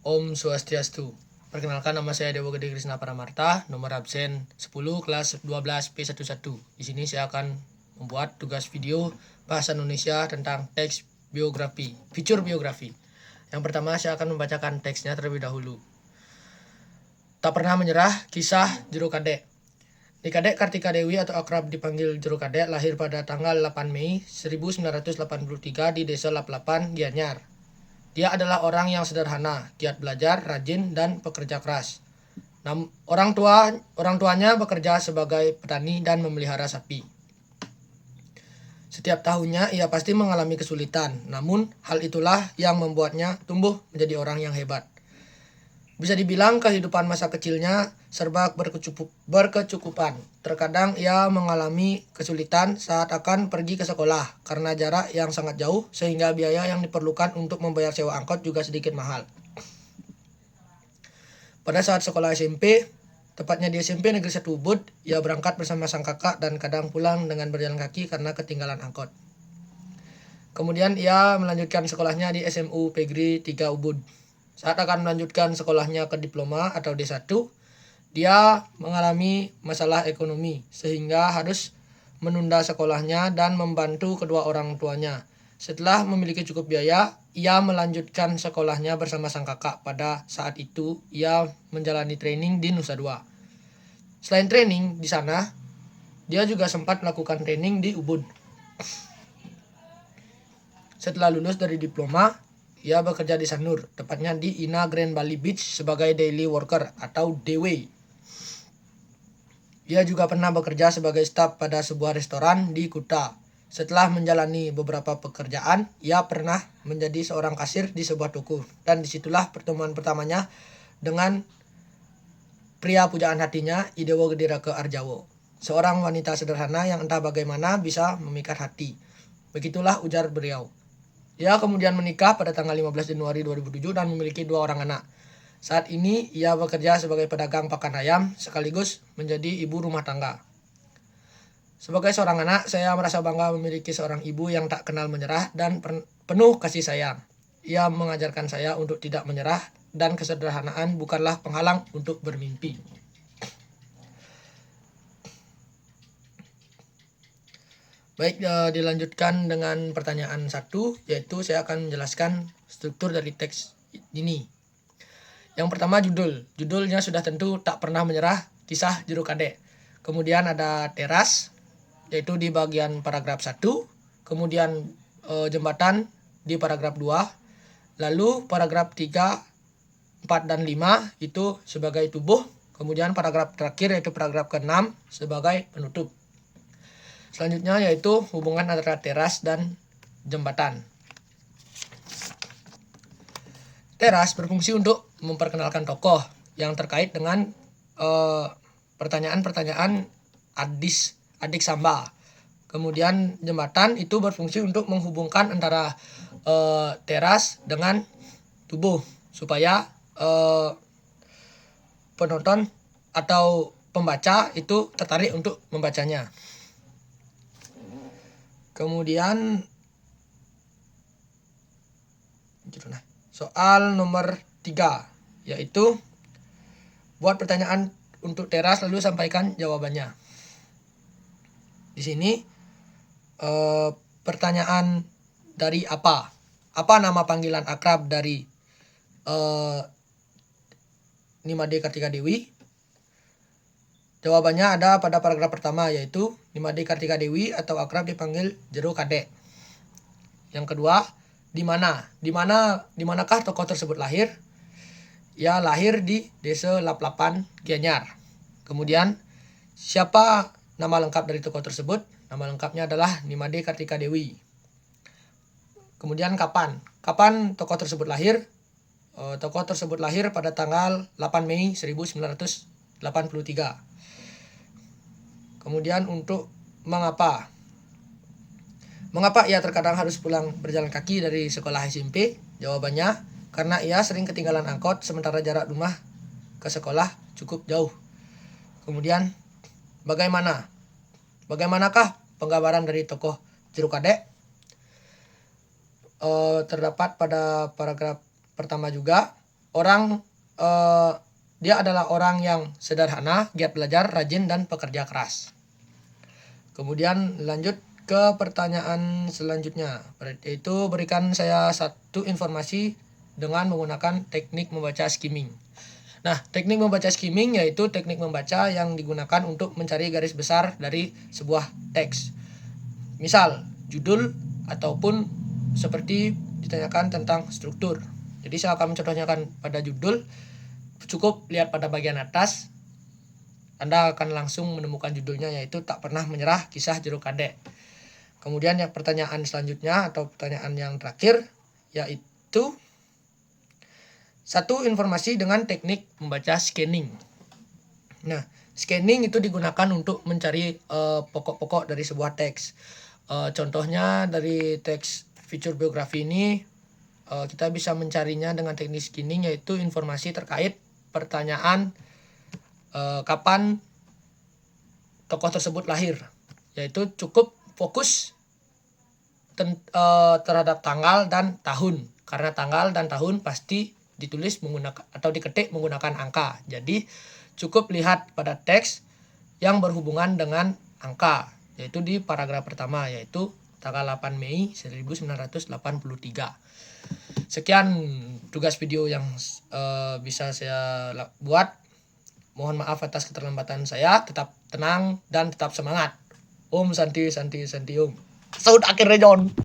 Om Swastiastu. Perkenalkan, nama saya Dewa Gede Krisna Paramarta, nomor absen 10 kelas 12 P11. Di sini saya akan membuat tugas video bahasa Indonesia tentang teks biografi, fitur biografi. Yang pertama, saya akan membacakan teksnya terlebih dahulu. Tak pernah menyerah, kisah Jero Kadek. Nikadek Kartika Dewi atau akrab dipanggil Jero Kadek lahir pada tanggal 8 Mei 1983 di Desa Laplapan, Gianyar. Dia adalah orang yang sederhana, giat belajar, rajin, dan pekerja keras. Orang tuanya bekerja sebagai petani dan memelihara sapi. Setiap tahunnya ia pasti mengalami kesulitan, namun hal itulah yang membuatnya tumbuh menjadi orang yang hebat. Bisa dibilang kehidupan masa kecilnya serba berkecukupan. Terkadang ia mengalami kesulitan saat akan pergi ke sekolah karena jarak yang sangat jauh sehingga biaya yang diperlukan untuk membayar sewa angkot juga sedikit mahal. Pada saat sekolah SMP, tepatnya di SMP Negeri 1 Ubud, ia berangkat bersama sang kakak dan kadang pulang dengan berjalan kaki karena ketinggalan angkot. Kemudian ia melanjutkan sekolahnya di SMU Pegri 3 Ubud. Saat akan melanjutkan sekolahnya ke diploma atau D1, dia mengalami masalah ekonomi sehingga harus menunda sekolahnya dan membantu kedua orang tuanya. Setelah memiliki cukup biaya, ia melanjutkan sekolahnya bersama sang kakak. Pada saat itu, ia menjalani training di Nusa Dua. Selain training di sana, dia juga sempat melakukan training di Ubud. Setelah lulus dari diploma, ia bekerja di Sanur, tepatnya di Ina Grand Bali Beach sebagai daily worker atau DW. Ia juga pernah bekerja sebagai staf pada sebuah restoran di Kuta. Setelah menjalani beberapa pekerjaan, ia pernah menjadi seorang kasir di sebuah toko. Dan disitulah pertemuan pertamanya dengan pria pujaan hatinya, Idewo Gedirake Arjawo. Seorang wanita sederhana yang entah bagaimana bisa memikat hati. Begitulah ujar beliau. Ia kemudian menikah pada tanggal 15 Januari 2007 dan memiliki 2 orang anak. Saat ini ia bekerja sebagai pedagang pakan ayam sekaligus menjadi ibu rumah tangga. Sebagai seorang anak, saya merasa bangga memiliki seorang ibu yang tak kenal menyerah dan penuh kasih sayang. Ia mengajarkan saya untuk tidak menyerah dan kesederhanaan bukanlah penghalang untuk bermimpi. Baik, dilanjutkan dengan pertanyaan 1, yaitu saya akan menjelaskan struktur dari teks ini. Yang pertama, judul. Judulnya sudah tentu tak pernah menyerah, kisah Jero Kadek. Kemudian ada teras, yaitu di bagian paragraf 1. Kemudian jembatan di paragraf 2. Lalu paragraf 3, 4, dan 5 itu sebagai tubuh. Kemudian paragraf terakhir yaitu paragraf ke-6 sebagai penutup. Selanjutnya yaitu hubungan antara teras dan jembatan. Teras berfungsi untuk memperkenalkan tokoh yang terkait dengan pertanyaan-pertanyaan adik samba. Kemudian jembatan itu berfungsi untuk menghubungkan antara teras dengan tubuh supaya penonton atau pembaca itu tertarik untuk membacanya. Kemudian soal nomor 3, yaitu buat pertanyaan untuk teras lalu sampaikan jawabannya. Di sini pertanyaan dari apa? Apa nama panggilan akrab dari Nimade Kartika Dewi? Jawabannya ada pada paragraf pertama, yaitu Nimade Kartika Dewi atau akrab dipanggil Jero Kadek. Yang kedua, di manakah tokoh tersebut lahir? Ia lahir di Desa Laplapan, Gianyar. Kemudian, siapa nama lengkap dari tokoh tersebut? Nama lengkapnya adalah Nimade Kartika Dewi. Kemudian kapan tokoh tersebut lahir? Tokoh tersebut lahir pada tanggal 8 Mei 1983. Kemudian untuk mengapa ia terkadang harus pulang berjalan kaki dari sekolah SMP? Jawabannya, karena ia sering ketinggalan angkot sementara jarak rumah ke sekolah cukup jauh. Kemudian, bagaimanakah penggambaran dari tokoh Jero Kadek? Terdapat pada paragraf pertama juga, dia adalah orang yang sederhana, giat belajar, rajin, dan pekerja keras. Kemudian lanjut ke pertanyaan selanjutnya, yaitu berikan saya satu informasi dengan menggunakan teknik membaca skimming. Nah, teknik membaca skimming yaitu teknik membaca yang digunakan untuk mencari garis besar dari sebuah teks. Misal, judul ataupun seperti ditanyakan tentang struktur. Jadi saya akan mencontohkan pada judul. Cukup lihat pada bagian atas, Anda akan langsung menemukan judulnya, yaitu Tak Pernah Menyerah, Kisah Jeruk Kadek. Kemudian yang pertanyaan selanjutnya atau pertanyaan yang terakhir, yaitu satu informasi dengan teknik membaca scanning. Nah, scanning itu digunakan untuk mencari pokok-pokok dari sebuah teks. Contohnya dari teks fitur biografi ini, kita bisa mencarinya dengan teknik scanning, yaitu informasi terkait pertanyaan kapan tokoh tersebut lahir, yaitu cukup fokus terhadap tanggal dan tahun, karena tanggal dan tahun pasti ditulis menggunakan atau diketik menggunakan angka. Jadi cukup lihat pada teks yang berhubungan dengan angka, yaitu di paragraf pertama, yaitu tanggal 8 Mei 1983. Sekian tugas video yang bisa saya buat. Mohon maaf atas keterlambatan saya. Tetap tenang dan tetap semangat. Om Santi Santi Santi Om. Saud akhirnya John.